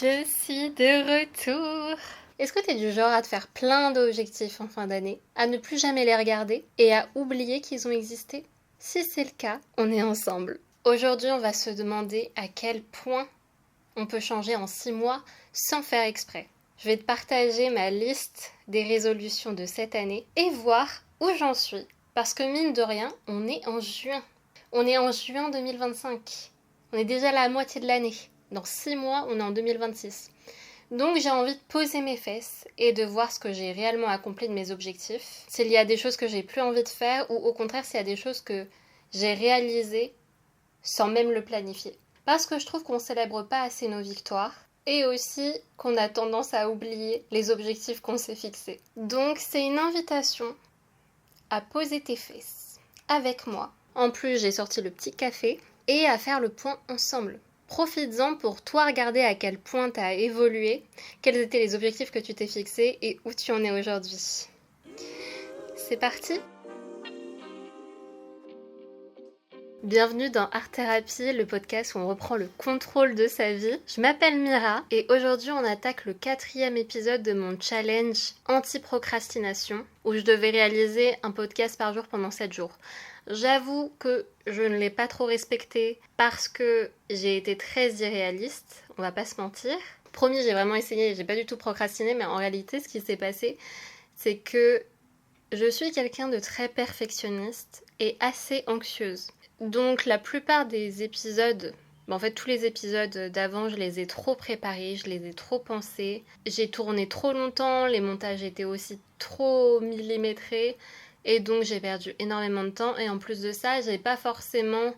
Je suis de retour. Est-ce que t'es du genre à te faire plein d'objectifs en fin d'année, à ne plus jamais les regarder et à oublier qu'ils ont existé? Si c'est le cas, on est ensemble. Aujourd'hui, on va se demander à quel point on peut changer en 6 mois sans faire exprès. Je vais te partager ma liste des résolutions de cette année et voir où j'en suis. Parce que mine de rien, on est en juin. On est en juin 2025. On est déjà à la moitié de l'année. Dans 6 mois, on est en 2026. Donc j'ai envie de poser mes fesses et de voir ce que j'ai réellement accompli de mes objectifs. S'il y a des choses que j'ai plus envie de faire ou au contraire s'il y a des choses que j'ai réalisées sans même le planifier. Parce que je trouve qu'on célèbre pas assez nos victoires et aussi qu'on a tendance à oublier les objectifs qu'on s'est fixés. Donc c'est une invitation à poser tes fesses avec moi. En plus j'ai sorti le petit café et à faire le point ensemble. Profites-en pour toi regarder à quel point tu as évolué, quels étaient les objectifs que tu t'es fixés et où tu en es aujourd'hui. C'est parti! Bienvenue dans Art Thérapie, le podcast où on reprend le contrôle de sa vie. Je m'appelle Mira et aujourd'hui on attaque le 4e épisode de mon challenge anti-procrastination où je devais réaliser un podcast par jour pendant 7 jours. J'avoue que je ne l'ai pas trop respecté parce que j'ai été très irréaliste, on va pas se mentir. Promis, j'ai vraiment essayé, j'ai pas du tout procrastiné, mais en réalité ce qui s'est passé, c'est que je suis quelqu'un de très perfectionniste et assez anxieuse. Donc la plupart des épisodes, en fait tous les épisodes d'avant, je les ai trop préparés, je les ai trop pensés. J'ai tourné trop longtemps, les montages étaient aussi trop millimétrés et donc j'ai perdu énormément de temps. Et en plus de ça, j'ai pas forcément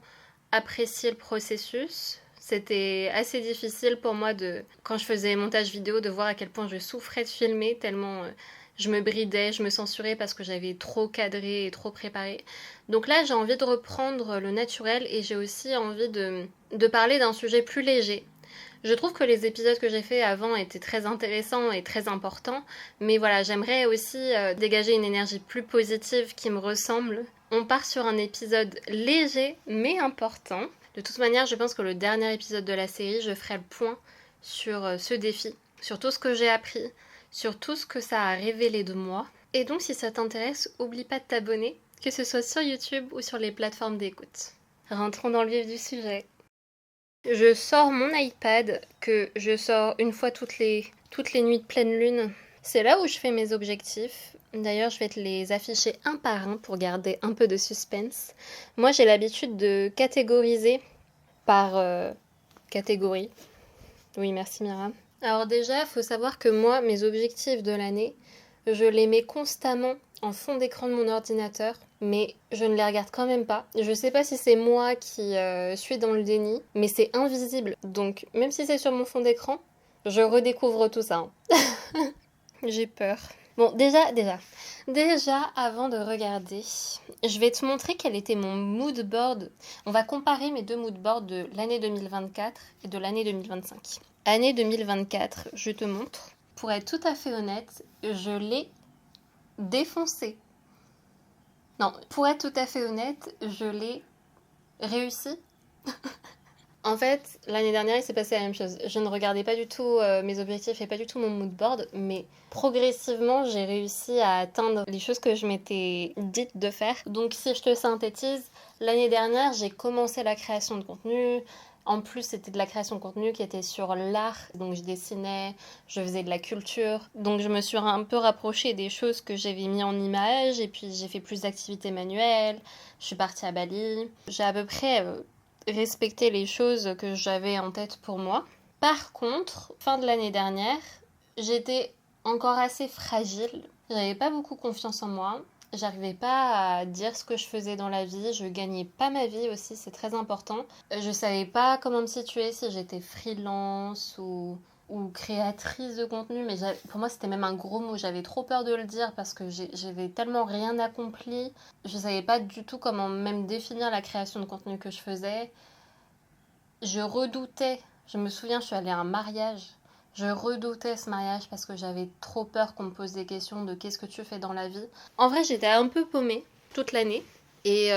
apprécié le processus. C'était assez difficile pour moi quand je faisais montage vidéo, de voir à quel point je souffrais de filmer, tellement je me bridais, je me censurais parce que j'avais trop cadré et trop préparé. Donc là, j'ai envie de reprendre le naturel et j'ai aussi envie de parler d'un sujet plus léger. Je trouve que les épisodes que j'ai faits avant étaient très intéressants et très importants, mais voilà, j'aimerais aussi dégager une énergie plus positive qui me ressemble. On part sur un épisode léger mais important. De toute manière, je pense que le dernier épisode de la série, je ferai le point sur ce défi, sur tout ce que j'ai appris, sur tout ce que ça a révélé de moi. Et donc, si ça t'intéresse, oublie pas de t'abonner, que ce soit sur YouTube ou sur les plateformes d'écoute. Rentrons dans le vif du sujet. Je sors mon iPad, que je sors une fois toutes les nuits de pleine lune. C'est là où je fais mes objectifs. D'ailleurs, je vais te les afficher un par un pour garder un peu de suspense. Moi, j'ai l'habitude de catégoriser par catégorie. Oui, merci Mira. Alors déjà, il faut savoir que moi, mes objectifs de l'année, je les mets constamment en fond d'écran de mon ordinateur, mais je ne les regarde quand même pas. Je sais pas si c'est moi qui suis dans le déni, mais c'est invisible. Donc, même si c'est sur mon fond d'écran, je redécouvre tout ça. J'ai peur. Bon, déjà, avant de regarder, je vais te montrer quel était mon mood board. On va comparer mes deux mood boards de l'année 2024 et de l'année 2025. Année 2024, je te montre. Pour être tout à fait honnête, je l'ai défoncé. Non, pour être tout à fait honnête, je l'ai réussi. En fait, l'année dernière, il s'est passé la même chose. Je ne regardais pas du tout mes objectifs et pas du tout mon mood board, mais progressivement, j'ai réussi à atteindre les choses que je m'étais dites de faire. Donc, si je te synthétise, l'année dernière, j'ai commencé la création de contenu. En plus, c'était de la création de contenu qui était sur l'art. Donc, je dessinais, je faisais de la culture. Donc, je me suis un peu rapprochée des choses que j'avais mis en image. Et puis, j'ai fait plus d'activités manuelles. Je suis partie à Bali. J'ai à peu près respecter les choses que j'avais en tête pour moi. Par contre, fin de l'année dernière, j'étais encore assez fragile. J'avais pas beaucoup confiance en moi. J'arrivais pas à dire ce que je faisais dans la vie. Je gagnais pas ma vie aussi, c'est très important. Je savais pas comment me situer, si j'étais freelance ou créatrice de contenu, mais pour moi c'était même un gros mot, j'avais trop peur de le dire parce que j'avais tellement rien accompli, je savais pas du tout comment même définir la création de contenu que je faisais. Je redoutais, je me souviens, je suis allée à un mariage, je redoutais ce mariage parce que j'avais trop peur qu'on me pose des questions de qu'est-ce que tu fais dans la vie. En vrai, j'étais un peu paumée toute l'année et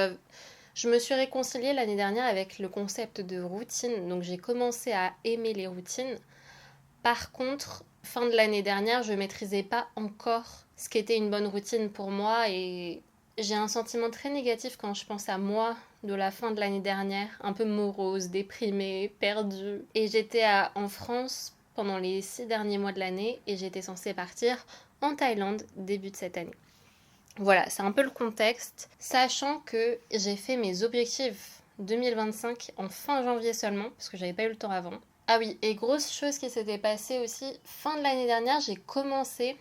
je me suis réconciliée l'année dernière avec le concept de routine, donc j'ai commencé à aimer les routines. Par contre, fin de l'année dernière, je maîtrisais pas encore ce qu'était une bonne routine pour moi et j'ai un sentiment très négatif quand je pense à moi de la fin de l'année dernière, un peu morose, déprimée, perdue. Et en France pendant les 6 derniers mois de l'année et j'étais censée partir en Thaïlande début de cette année. Voilà, c'est un peu le contexte, sachant que j'ai fait mes objectifs 2025 en fin janvier seulement, parce que j'avais pas eu le temps avant. Ah oui, et grosse chose qui s'était passée aussi, fin de l'année dernière, j'ai commencé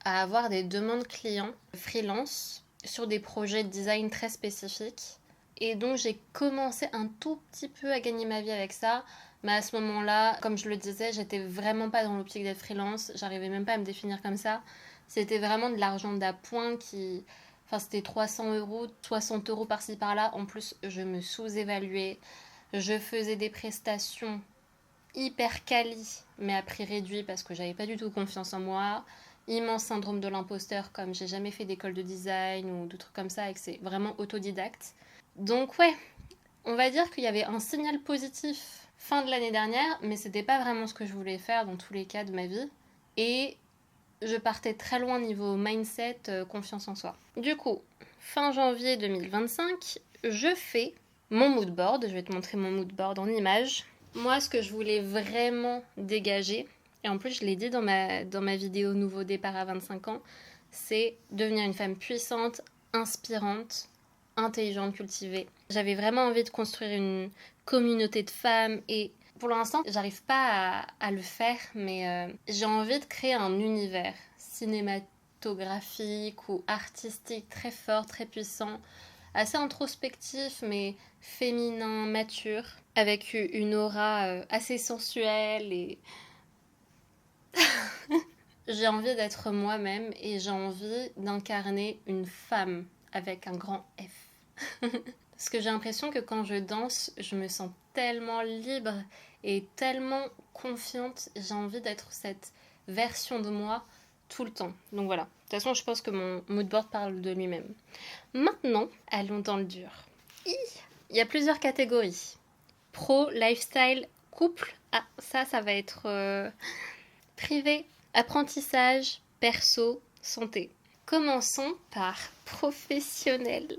à avoir des demandes clients freelance sur des projets de design très spécifiques. Et donc j'ai commencé un tout petit peu à gagner ma vie avec ça. Mais à ce moment-là, comme je le disais, j'étais vraiment pas dans l'optique d'être freelance. J'arrivais même pas à me définir comme ça. C'était vraiment de l'argent d'appoint qui... Enfin, c'était 300 €, 60 € par-ci par-là. En plus, je me sous-évaluais. Je faisais des prestations hyper quali, mais à prix réduit parce que j'avais pas du tout confiance en moi. Immense syndrome de l'imposteur, comme j'ai jamais fait d'école de design ou de trucs comme ça et que c'est vraiment autodidacte. Donc ouais, on va dire qu'il y avait un signal positif fin de l'année dernière, mais c'était pas vraiment ce que je voulais faire dans tous les cas de ma vie. Et je partais très loin niveau mindset, confiance en soi. Du coup, fin janvier 2025, je fais mon mood board. Je vais te montrer mon mood board en images. Moi, ce que je voulais vraiment dégager, et en plus je l'ai dit dans ma vidéo Nouveau départ à 25 ans, c'est devenir une femme puissante, inspirante, intelligente, cultivée. J'avais vraiment envie de construire une communauté de femmes et pour l'instant, j'arrive pas à le faire, mais j'ai envie de créer un univers cinématographique ou artistique très fort, très puissant, assez introspectif mais féminin, mature, avec une aura assez sensuelle et j'ai envie d'être moi-même et j'ai envie d'incarner une femme avec un grand F. Parce que j'ai l'impression que quand je danse, je me sens tellement libre et tellement confiante. J'ai envie d'être cette version de moi tout le temps. Donc voilà. De toute façon, je pense que mon moodboard parle de lui-même. Maintenant, allons dans le dur. Il y a plusieurs catégories. Pro, lifestyle, couple. Ah, ça va être privé, apprentissage, perso, santé. Commençons par professionnel.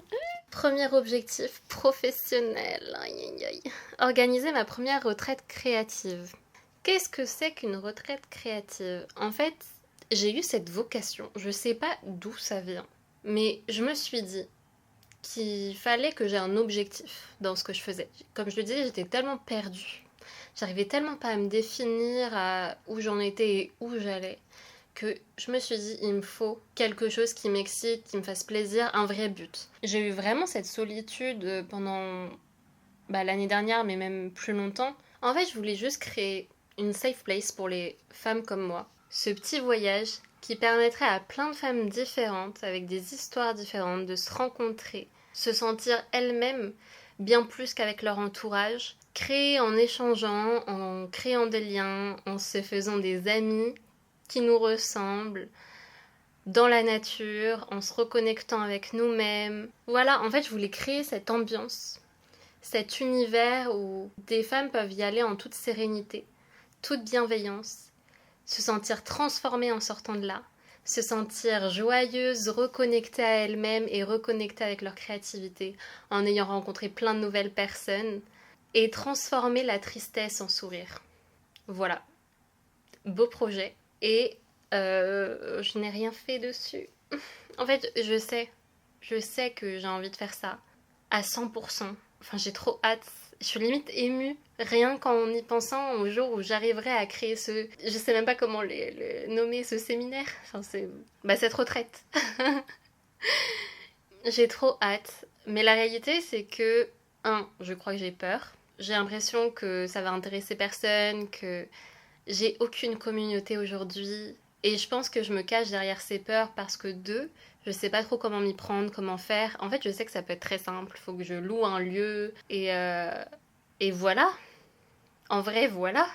Premier objectif professionnel. Aïe, aïe, aïe. Organiser ma première retraite créative. Qu'est-ce que c'est qu'une retraite créative? En fait, j'ai eu cette vocation. Je sais pas d'où ça vient. Mais je me suis dit qu'il fallait que j'ai un objectif dans ce que je faisais. Comme je le disais, j'étais tellement perdue. J'arrivais tellement pas à me définir à où j'en étais et où j'allais que je me suis dit, il me faut quelque chose qui m'excite, qui me fasse plaisir, un vrai but. J'ai eu vraiment cette solitude pendant l'année dernière, mais même plus longtemps. En fait, je voulais juste créer une safe place pour les femmes comme moi. Ce petit voyage qui permettrait à plein de femmes différentes, avec des histoires différentes, de se rencontrer, se sentir elles-mêmes bien plus qu'avec leur entourage, créer en échangeant, en créant des liens, en se faisant des amis qui nous ressemblent, dans la nature, en se reconnectant avec nous-mêmes. Voilà, en fait, je voulais créer cette ambiance, cet univers où des femmes peuvent y aller en toute sérénité, toute bienveillance, se sentir transformées en sortant de là, se sentir joyeuses, reconnectées à elles-mêmes et reconnectées avec leur créativité en ayant rencontré plein de nouvelles personnes et transformer la tristesse en sourire. Voilà, beau projet. Et je n'ai rien fait dessus. En fait, je sais que j'ai envie de faire ça à 100%. Enfin, j'ai trop hâte. Je suis limite émue, rien qu'en y pensant au jour où j'arriverai à créer ce... Je sais même pas comment nommer ce séminaire. Enfin, c'est... cette retraite. J'ai trop hâte. Mais la réalité, c'est que, je crois que j'ai peur. J'ai l'impression que ça va intéresser personne, que j'ai aucune communauté aujourd'hui. Et je pense que je me cache derrière ces peurs parce que je sais pas trop comment m'y prendre, comment faire. En fait, je sais que ça peut être très simple. Il faut que je loue un lieu et voilà. En vrai, voilà.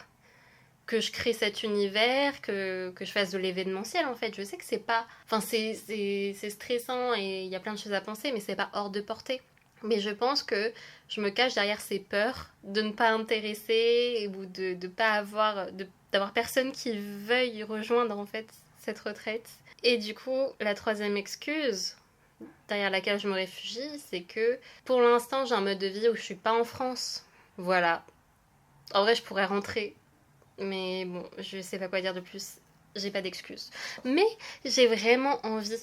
Que je crée cet univers, que je fasse de l'événementiel en fait. Je sais que c'est pas... Enfin, c'est stressant et il y a plein de choses à penser, mais c'est pas hors de portée. Mais je pense que je me cache derrière ces peurs de ne pas intéresser ou de pas avoir, d'avoir personne qui veuille rejoindre en fait cette retraite. Et du coup, la troisième excuse derrière laquelle je me réfugie, c'est que pour l'instant j'ai un mode de vie où je suis pas en France. Voilà. En vrai, je pourrais rentrer, mais bon, je sais pas quoi dire de plus. J'ai pas d'excuses. Mais j'ai vraiment envie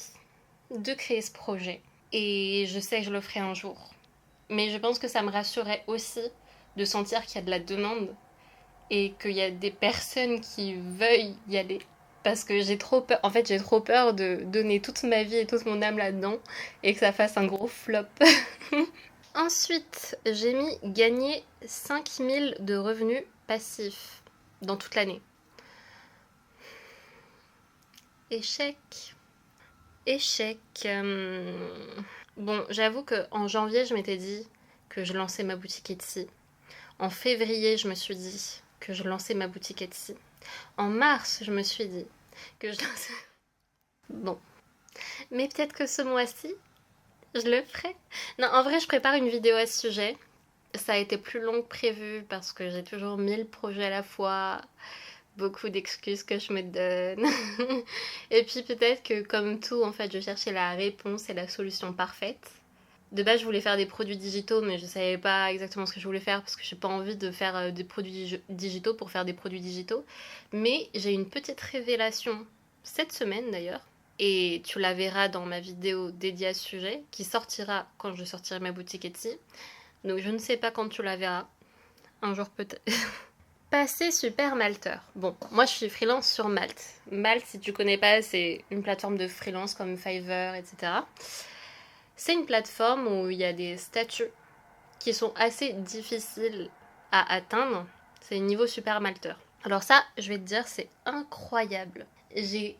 de créer ce projet. Et je sais que je le ferai un jour. Mais je pense que ça me rassurait aussi de sentir qu'il y a de la demande et qu'il y a des personnes qui veuillent y aller. Parce que j'ai trop peur, en fait j'ai trop peur de donner toute ma vie et toute mon âme là-dedans et que ça fasse un gros flop. Ensuite, j'ai mis gagner 5000 de revenus passifs dans toute l'année. Échec. Échec. Bon, j'avoue qu'en janvier, je m'étais dit que je lançais ma boutique Etsy. En février, je me suis dit que je lançais ma boutique Etsy. En mars, je me suis dit que je lançais... Bon. Mais peut-être que ce mois-ci, je le ferai. Non, en vrai, je prépare une vidéo à ce sujet. Ça a été plus long que prévu parce que j'ai toujours 1000 projets à la fois. Beaucoup d'excuses que je me donne. Et puis peut-être que comme tout, en fait, je cherchais la réponse et la solution parfaite. De base, je voulais faire des produits digitaux, mais je savais pas exactement ce que je voulais faire parce que j'ai pas envie de faire des produits digitaux pour faire des produits digitaux. Mais j'ai une petite révélation cette semaine d'ailleurs. Et tu la verras dans ma vidéo dédiée à ce sujet, qui sortira quand je sortirai ma boutique Etsy. Donc je ne sais pas quand tu la verras. Un jour peut-être. Passer super malteur. Bon, moi je suis freelance sur Malte. Malte, si tu connais pas, c'est une plateforme de freelance comme Fiverr, etc. C'est une plateforme où il y a des statuts qui sont assez difficiles à atteindre. C'est le niveau super malteur. Alors ça, je vais te dire, c'est incroyable. J'ai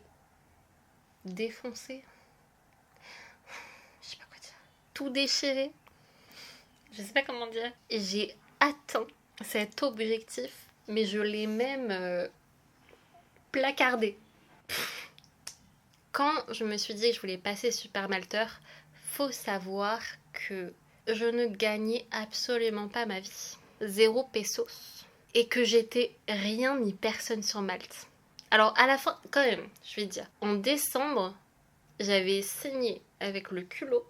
défoncé. Je sais pas quoi dire. Tout déchiré. Je sais pas comment dire. J'ai atteint cet objectif, mais je l'ai même placardé. Quand je me suis dit que je voulais passer super malteur, faut savoir que je ne gagnais absolument pas ma vie. 0 pesos. Et que j'étais rien ni personne sur Malte. Alors à la fin, quand même, je vais te dire, en décembre, j'avais signé avec le culot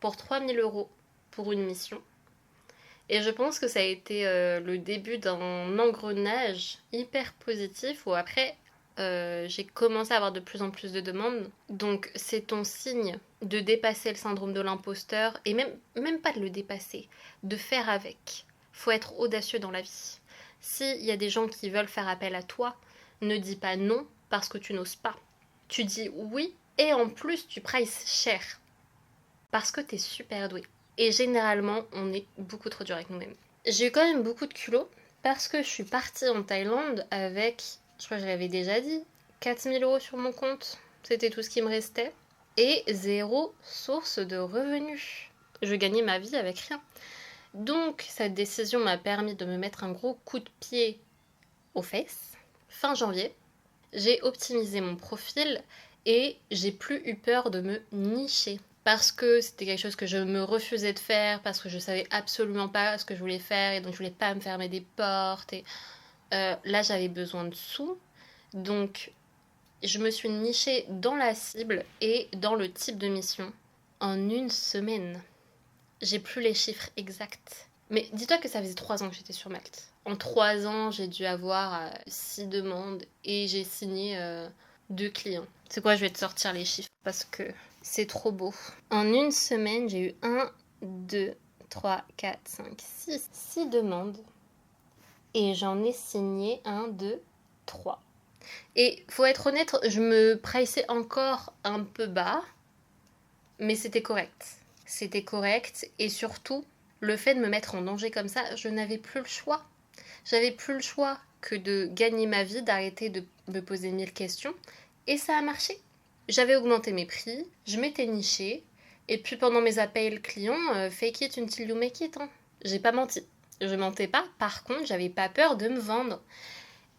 pour 3000 € pour une mission. Et je pense que ça a été le début d'un engrenage hyper positif où après, j'ai commencé à avoir de plus en plus de demandes. Donc c'est ton signe de dépasser le syndrome de l'imposteur et même pas de le dépasser, de faire avec. Faut être audacieux dans la vie. S'il y a des gens qui veulent faire appel à toi, ne dis pas non parce que tu n'oses pas. Tu dis oui et en plus tu prices cher parce que t'es super doué. Et généralement, on est beaucoup trop dur avec nous-mêmes. J'ai eu quand même beaucoup de culot parce que je suis partie en Thaïlande avec, je crois que je l'avais déjà dit, 4000 € sur mon compte. C'était tout ce qui me restait. Et 0 source de revenus. Je gagnais ma vie avec rien. Donc, cette décision m'a permis de me mettre un gros coup de pied aux fesses. Fin janvier, j'ai optimisé mon profil et j'ai plus eu peur de me nicher. Parce que c'était quelque chose que je me refusais de faire, parce que je savais absolument pas ce que je voulais faire, et donc je voulais pas me fermer des portes. Et là, j'avais besoin de sous. Donc, je me suis nichée dans la cible et dans le type de mission en une semaine. J'ai plus les chiffres exacts. Mais dis-toi que ça faisait 3 ans que j'étais sur Malte. En 3 ans, j'ai dû avoir 6 demandes et j'ai signé 2 clients. C'est quoi, je vais te sortir les chiffres parce que c'est trop beau. En une semaine, j'ai eu 1, 2, 3, 4, 5, 6. 6 demandes. Et j'en ai signé 1, 2, 3. Et faut être honnête, je me priçais encore un peu bas. Mais c'était correct. C'était correct. Et surtout, le fait de me mettre en danger comme ça, je n'avais plus le choix. J'avais plus le choix que de gagner ma vie, d'arrêter de me poser 1000 questions. Et ça a marché. J'avais augmenté mes prix, je m'étais nichée, et puis pendant mes appels clients, fake it until you make it. Hein. J'ai pas menti. Je mentais pas, par contre, j'avais pas peur de me vendre.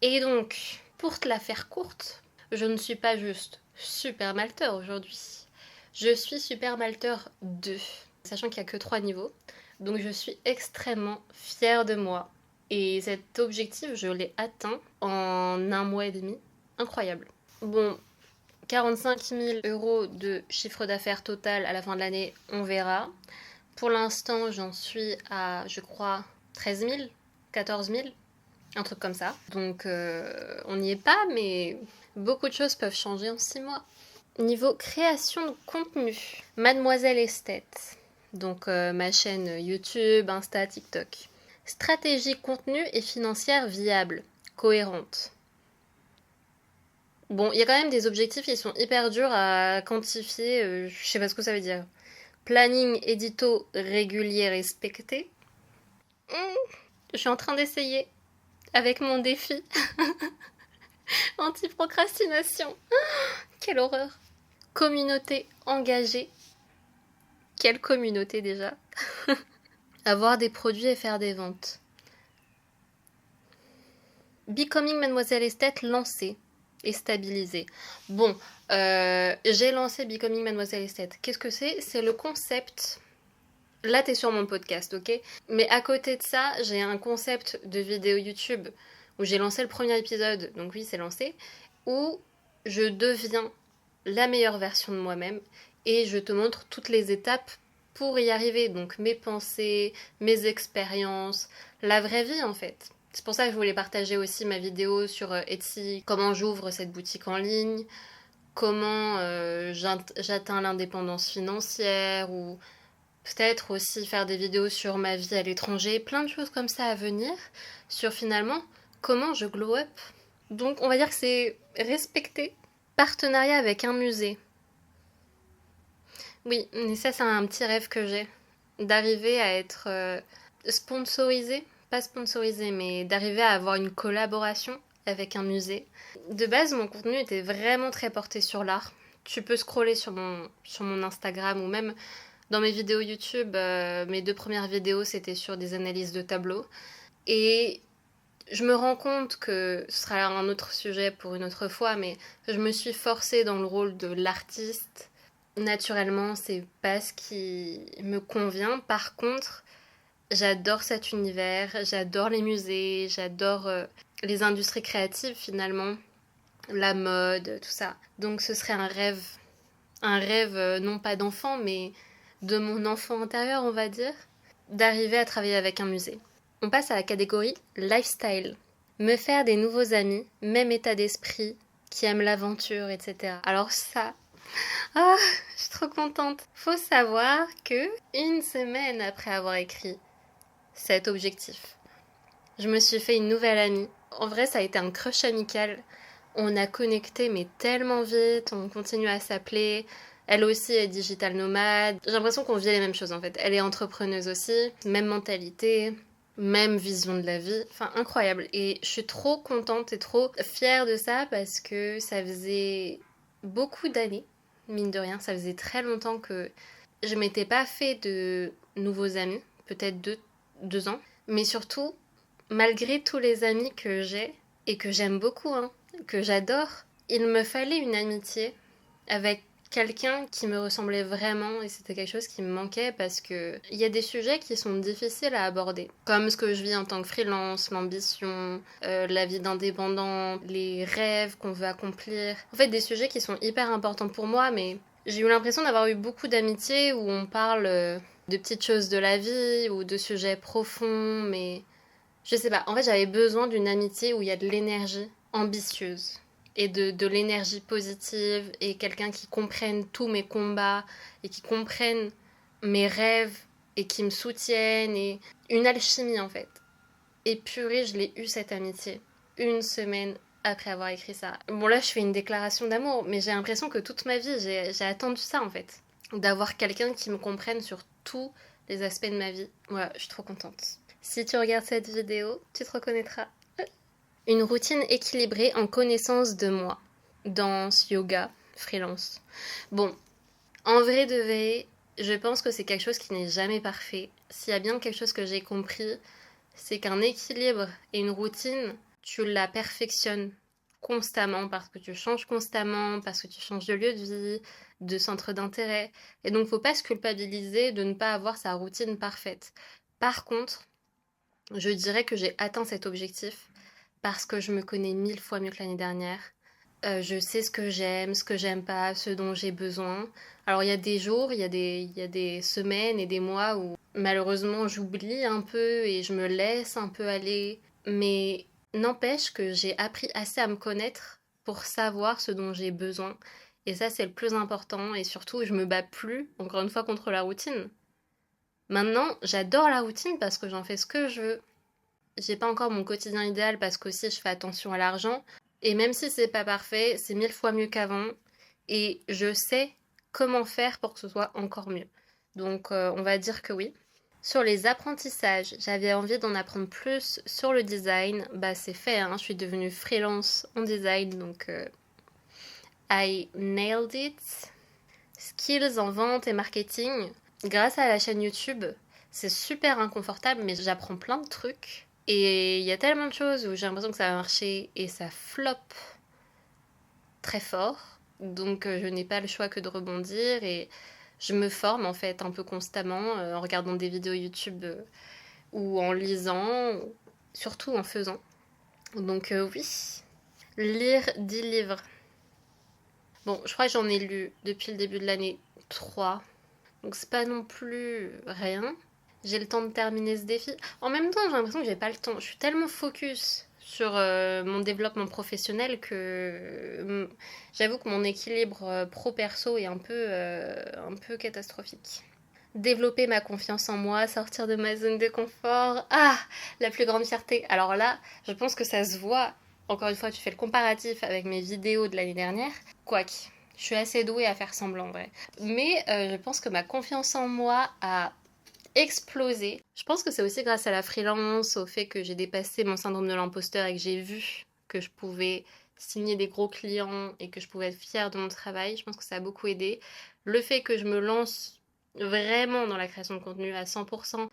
Et donc, pour te la faire courte, je ne suis pas juste super malteur aujourd'hui. Je suis super malteur 2. sachant qu'il n'y a que 3 niveaux. Donc je suis extrêmement fière de moi. Et cet objectif, je l'ai atteint en 1 mois et demi. Incroyable. Bon, 45 000 € de chiffre d'affaires total à la fin de l'année, on verra. Pour l'instant, j'en suis à, je crois, 13 000, 14 000, un truc comme ça. Donc on n'y est pas, mais beaucoup de choses peuvent changer en 6 mois. Niveau création de contenu, Mademoiselle Esthète, donc ma chaîne YouTube, Insta, TikTok. Stratégie contenu et financière viable, cohérente. Bon, il y a quand même des objectifs qui sont hyper durs à quantifier, je sais pas ce que ça veut dire. Planning édito régulier respecté. Je suis en train d'essayer avec mon défi. Anti-procrastination. Quelle horreur. Communauté engagée. Quelle communauté déjà. Avoir des produits et faire des ventes. Becoming Mademoiselle Esthète lancé et stabilisé. Bon, j'ai lancé Becoming Mademoiselle Esthète. Qu'est-ce que c'est ? C'est le concept. Là, t'es sur mon podcast, ok ? Mais à côté de ça, j'ai un concept de vidéo YouTube où j'ai lancé le premier épisode, donc oui, c'est lancé, où je deviens la meilleure version de moi-même et je te montre toutes les étapes pour y arriver. Donc mes pensées, mes expériences, la vraie vie en fait. C'est pour ça que je voulais partager aussi ma vidéo sur Etsy, comment j'ouvre cette boutique en ligne, comment j'atteins l'indépendance financière, ou peut-être aussi faire des vidéos sur ma vie à l'étranger, plein de choses comme ça à venir, sur finalement comment je glow up. Donc on va dire que c'est respecter. Partenariat avec un musée. Oui, mais ça c'est un petit rêve que j'ai, d'arriver à être sponsorisée, pas sponsorisée, mais d'arriver à avoir une collaboration avec un musée. De base, mon contenu était vraiment très porté sur l'art. Tu peux scroller sur mon Instagram ou même dans mes vidéos YouTube. Mes 2 premières vidéos, c'était sur des analyses de tableaux. Et je me rends compte que ce sera un autre sujet pour une autre fois, mais je me suis forcée dans le rôle de l'artiste. Naturellement, c'est pas ce qui me convient. Par contre, j'adore cet univers, j'adore les musées, j'adore les industries créatives finalement, la mode, tout ça. Donc ce serait un rêve non pas d'enfant, mais de mon enfant intérieur, on va dire, d'arriver à travailler avec un musée. On passe à la catégorie lifestyle. Me faire des nouveaux amis, même état d'esprit, qui aiment l'aventure, etc. Alors ça, je suis trop contente. Faut savoir que 1 semaine après avoir écrit cet objectif, je me suis fait une nouvelle amie. En vrai, ça a été un crush amical. On a connecté, mais tellement vite. On continue à s'appeler. Elle aussi est digital nomade. J'ai l'impression qu'on vit les mêmes choses en fait. Elle est entrepreneuse aussi. Même mentalité. Même vision de la vie. Enfin, incroyable. Et je suis trop contente et trop fière de ça parce que ça faisait beaucoup d'années. Mine de rien, ça faisait très longtemps que je m'étais pas fait de nouveaux amis. Peut-être 2 ans. Mais surtout, malgré tous les amis que j'ai, et que j'aime beaucoup, que j'adore, il me fallait une amitié avec quelqu'un qui me ressemblait vraiment, et c'était quelque chose qui me manquait parce que il y a des sujets qui sont difficiles à aborder, comme ce que je vis en tant que freelance, l'ambition, la vie d'indépendant, les rêves qu'on veut accomplir. En fait, des sujets qui sont hyper importants pour moi, mais j'ai eu l'impression d'avoir eu beaucoup d'amitiés où on parle de petites choses de la vie ou de sujets profonds, mais je sais pas. En fait, j'avais besoin d'une amitié où il y a de l'énergie ambitieuse et de l'énergie positive et quelqu'un qui comprenne tous mes combats et qui comprenne mes rêves et qui me soutienne, et une alchimie en fait. Et purée, je l'ai eu cette amitié 1 semaine après avoir écrit ça. Bon là, je fais une déclaration d'amour, mais j'ai l'impression que toute ma vie, j'ai attendu ça en fait. D'avoir quelqu'un qui me comprenne sur tous les aspects de ma vie. Voilà, je suis trop contente. Si tu regardes cette vidéo, tu te reconnaîtras. Une routine équilibrée en connaissance de moi. Danse, yoga, freelance. Bon, en vrai de vrai, je pense que c'est quelque chose qui n'est jamais parfait. S'il y a bien quelque chose que j'ai compris, c'est qu'un équilibre et une routine, tu la perfectionnes constamment, parce que tu changes constamment, parce que tu changes de lieu de vie, de centre d'intérêt. Et donc, faut pas se culpabiliser de ne pas avoir sa routine parfaite. Par contre, je dirais que j'ai atteint cet objectif parce que je me connais 1000 fois mieux que l'année dernière. Je sais ce que j'aime pas, ce dont j'ai besoin. Alors il y a des jours, il y a des semaines et des mois où malheureusement j'oublie un peu et je me laisse un peu aller. Mais n'empêche que j'ai appris assez à me connaître pour savoir ce dont j'ai besoin. Et ça c'est le plus important et surtout je me bats plus, encore une fois, contre la routine. Maintenant, j'adore la routine parce que j'en fais ce que je veux. J'ai pas encore mon quotidien idéal parce qu'aussi je fais attention à l'argent. Et même si c'est pas parfait, c'est 1000 fois mieux qu'avant. Et je sais comment faire pour que ce soit encore mieux. Donc on va dire que oui. Sur les apprentissages, j'avais envie d'en apprendre plus sur le design. Bah c'est fait, hein. Je suis devenue freelance en design, donc I nailed it. Skills en vente et marketing. Grâce à la chaîne YouTube, c'est super inconfortable, mais j'apprends plein de trucs. Et il y a tellement de choses où j'ai l'impression que ça va marcher et ça flop très fort. Donc je n'ai pas le choix que de rebondir et je me forme en fait un peu constamment en regardant des vidéos YouTube ou en lisant, surtout en faisant. Donc oui, lire 10 livres. Bon, je crois que j'en ai lu depuis le début de l'année 3. Donc c'est pas non plus rien. J'ai le temps de terminer ce défi. En même temps, j'ai l'impression que j'ai pas le temps. Je suis tellement focus sur mon développement professionnel que j'avoue que mon équilibre pro-perso est un peu catastrophique. Développer ma confiance en moi, sortir de ma zone de confort. Ah, la plus grande fierté. Alors là, je pense que ça se voit. Encore une fois, tu fais le comparatif avec mes vidéos de l'année dernière. Quoique, je suis assez douée à faire semblant, en vrai. Mais je pense que ma confiance en moi a explosé. Je pense que c'est aussi grâce à la freelance, au fait que j'ai dépassé mon syndrome de l'imposteur et que j'ai vu que je pouvais signer des gros clients et que je pouvais être fière de mon travail. Je pense que ça a beaucoup aidé. Le fait que je me lance vraiment dans la création de contenu à 100%,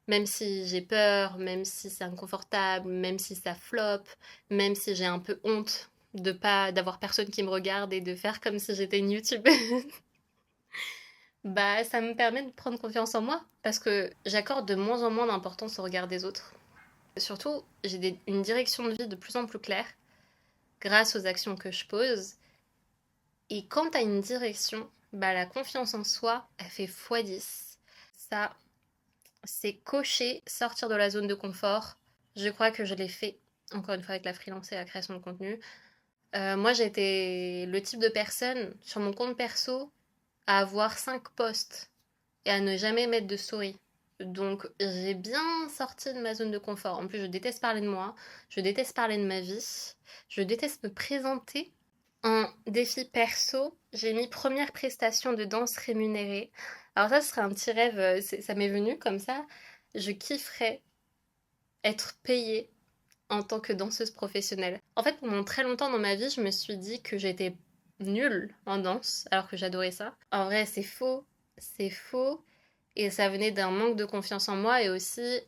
même si j'ai peur, même si c'est inconfortable, même si ça flop, même si j'ai un peu honte de pas d'avoir personne qui me regarde et de faire comme si j'étais une youtubeuse. Bah, ça me permet de prendre confiance en moi parce que j'accorde de moins en moins d'importance au regard des autres. Surtout, j'ai une direction de vie de plus en plus claire grâce aux actions que je pose. Et quand t'as une direction, bah la confiance en soi, elle fait x10. Ça, c'est cocher, sortir de la zone de confort. Je crois que je l'ai fait, encore une fois, avec la freelance et la création de contenu. Moi, j'étais le type de personne, sur mon compte perso, à avoir 5 posts et à ne jamais mettre de story. Donc j'ai bien sorti de ma zone de confort. En plus, je déteste parler de moi, je déteste parler de ma vie, je déteste me présenter. En défi perso, j'ai mis première prestation de danse rémunérée. Alors ça, ce serait un petit rêve, ça m'est venu comme ça. Je kifferais être payée en tant que danseuse professionnelle. En fait, pendant très longtemps dans ma vie, je me suis dit que j'étais nulle en danse, alors que j'adorais ça. En vrai, c'est faux. C'est faux. Et ça venait d'un manque de confiance en moi et aussi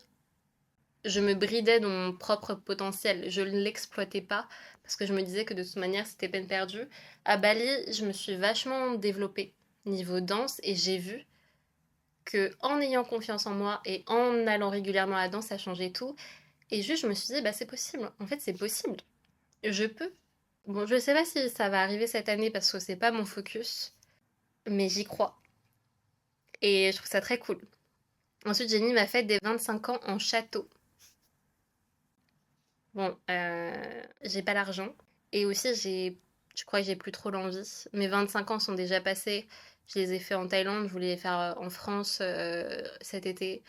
je me bridais dans mon propre potentiel. Je ne l'exploitais pas parce que je me disais que de toute manière c'était peine perdue. À Bali, je me suis vachement développée niveau danse et j'ai vu que en ayant confiance en moi et en allant régulièrement à la danse, ça changeait tout. Et juste, je me suis dit, bah c'est possible. En fait, c'est possible. Je peux. Bon, je sais pas si ça va arriver cette année parce que c'est pas mon focus, mais j'y crois. Et je trouve ça très cool. Ensuite, j'ai mis ma fête des 25 ans en château. Bon, j'ai pas l'argent. Et aussi, je crois que j'ai plus trop l'envie. Mes 25 ans sont déjà passés. Je les ai fait en Thaïlande, je voulais les faire en France cet été.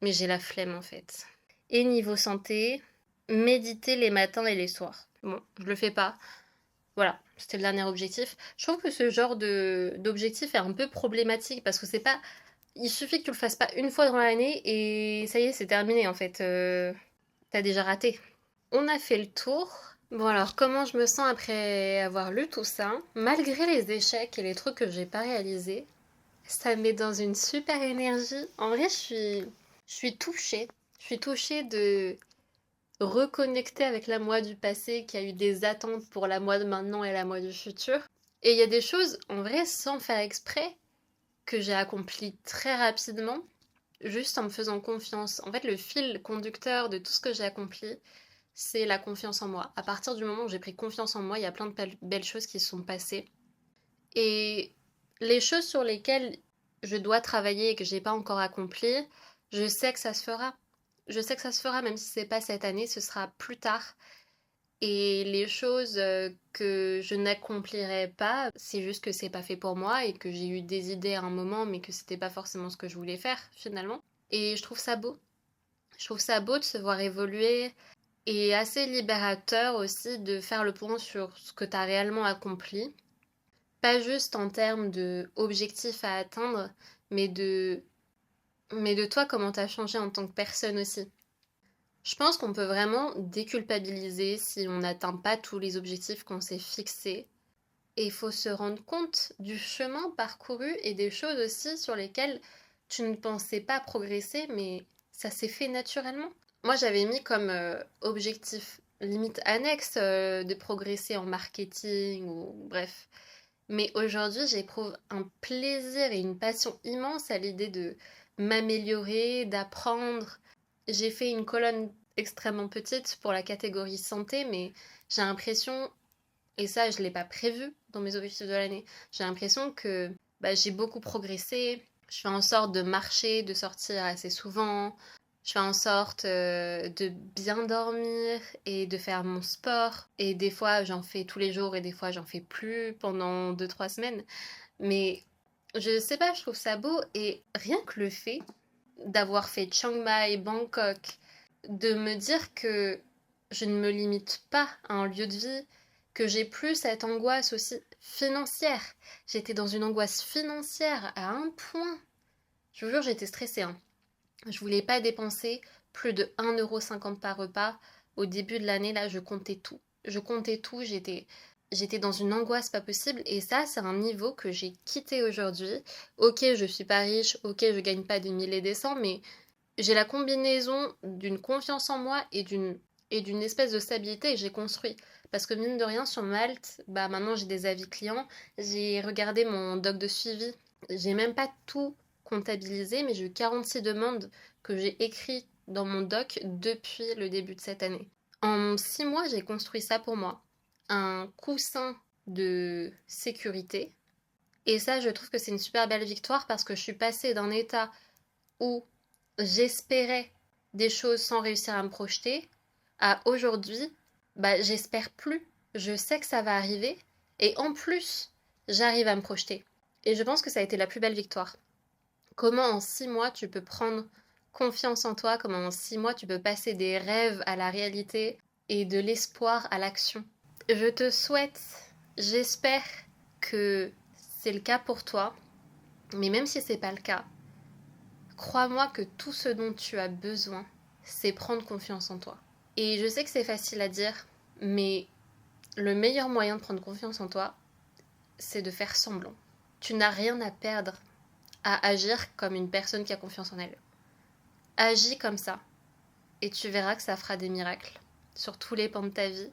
Mais j'ai la flemme en fait. Et niveau santé, méditer les matins et les soirs. Bon, je le fais pas. Voilà, c'était le dernier objectif. Je trouve que ce genre d'objectif est un peu problématique parce que c'est pas. Il suffit que tu le fasses pas une fois dans l'année et ça y est, c'est terminé en fait. T'as déjà raté. On a fait le tour. Bon alors, comment je me sens après avoir lu tout ça? Malgré les échecs et les trucs que j'ai pas réalisés, ça me met dans une super énergie. En vrai, je suis touchée. Je suis touchée reconnecter avec la moi du passé qui a eu des attentes pour la moi de maintenant et la moi du futur. Et il y a des choses, en vrai, sans faire exprès, que j'ai accomplies très rapidement, juste en me faisant confiance. En fait, le fil conducteur de tout ce que j'ai accompli, c'est la confiance en moi. À partir du moment où j'ai pris confiance en moi, il y a plein de belles choses qui se sont passées. Et les choses sur lesquelles je dois travailler et que j'ai pas encore accompli, je sais que ça se fera. Je sais que ça se fera, même si c'est pas cette année, ce sera plus tard. Et les choses que je n'accomplirai pas, c'est juste que c'est pas fait pour moi et que j'ai eu des idées à un moment, mais que c'était pas forcément ce que je voulais faire finalement. Et je trouve ça beau. Je trouve ça beau de se voir évoluer et assez libérateur aussi de faire le point sur ce que tu as réellement accompli. Pas juste en termes de objectifs à atteindre, mais de, mais de toi, comment tu as changé en tant que personne aussi. Je pense qu'on peut vraiment déculpabiliser si on n'atteint pas tous les objectifs qu'on s'est fixés. Et il faut se rendre compte du chemin parcouru et des choses aussi sur lesquelles tu ne pensais pas progresser, mais ça s'est fait naturellement. Moi, j'avais mis comme objectif limite annexe de progresser en marketing ou bref. Mais aujourd'hui, j'éprouve un plaisir et une passion immense à l'idée de m'améliorer, d'apprendre. J'ai fait une colonne extrêmement petite pour la catégorie santé, mais j'ai l'impression, et ça je ne l'ai pas prévu dans mes objectifs de l'année, j'ai l'impression que j'ai beaucoup progressé. Je fais en sorte de marcher, de sortir assez souvent. Je fais en sorte de bien dormir et de faire mon sport. Et des fois, j'en fais tous les jours et des fois, j'en fais plus pendant 2-3 semaines. Mais je sais pas, je trouve ça beau. Et rien que le fait d'avoir fait Chiang Mai, Bangkok, de me dire que je ne me limite pas à un lieu de vie, que j'ai plus cette angoisse aussi financière. J'étais dans une angoisse financière à un point. Je vous jure, j'étais stressée, hein. Je voulais pas dépenser plus de 1,50 € par repas. Au début de l'année, là, je comptais tout. Je comptais tout, j'étais dans une angoisse pas possible. Et ça, c'est un niveau que j'ai quitté aujourd'hui. Ok, je suis pas riche, ok, je gagne pas des milliers et des cents, mais j'ai la combinaison d'une confiance en moi et d'une espèce de stabilité que j'ai construit. Parce que mine de rien, sur Malte, maintenant j'ai des avis clients, j'ai regardé mon doc de suivi, j'ai même pas tout comptabilisé, mais j'ai eu 46 demandes que j'ai écrites dans mon doc depuis le début de cette année. En 6 mois, j'ai construit ça pour moi. Un coussin de sécurité. Et ça, je trouve que c'est une super belle victoire parce que je suis passée d'un état où j'espérais des choses sans réussir à me projeter, à aujourd'hui, j'espère plus. Je sais que ça va arriver. Et en plus, j'arrive à me projeter. Et je pense que ça a été la plus belle victoire. Comment en 6 mois tu peux prendre confiance en toi, comment en 6 mois tu peux passer des rêves à la réalité et de l'espoir à l'action. Je te souhaite, j'espère que c'est le cas pour toi, mais même si c'est pas le cas, crois-moi que tout ce dont tu as besoin, c'est prendre confiance en toi. Et je sais que c'est facile à dire, mais le meilleur moyen de prendre confiance en toi, c'est de faire semblant. Tu n'as rien à perdre à agir comme une personne qui a confiance en elle. Agis comme ça, et tu verras que ça fera des miracles sur tous les pans de ta vie,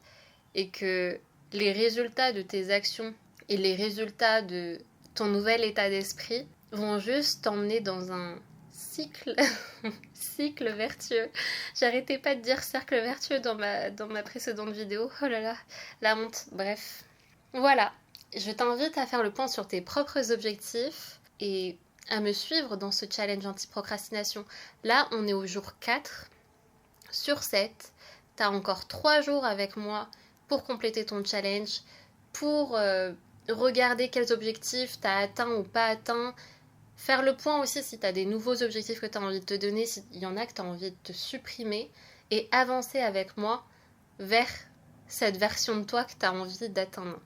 et que les résultats de tes actions et les résultats de ton nouvel état d'esprit vont juste t'emmener dans un cycle, cycle vertueux. J'arrêtais pas de dire cercle vertueux dans ma précédente vidéo. Oh là là, la honte. Bref. Voilà. Je t'invite à faire le point sur tes propres objectifs et à me suivre dans ce challenge anti-procrastination. Là, on est au jour 4 sur 7. T'as encore 3 jours avec moi pour compléter ton challenge, pour regarder quels objectifs t'as atteints ou pas atteints. Faire le point aussi si tu as des nouveaux objectifs que tu as envie de te donner, s'il y en a que tu as envie de te supprimer, et avancer avec moi vers cette version de toi que tu as envie d'atteindre.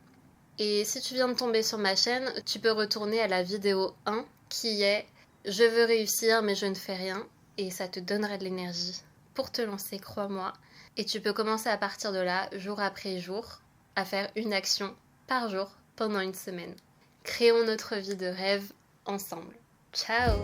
Et si tu viens de tomber sur ma chaîne, tu peux retourner à la vidéo 1 qui est Je veux réussir mais je ne fais rien, et ça te donnera de l'énergie pour te lancer, crois-moi. Et tu peux commencer à partir de là, jour après jour, à faire une action par jour pendant une semaine. Créons notre vie de rêve ensemble. Ciao!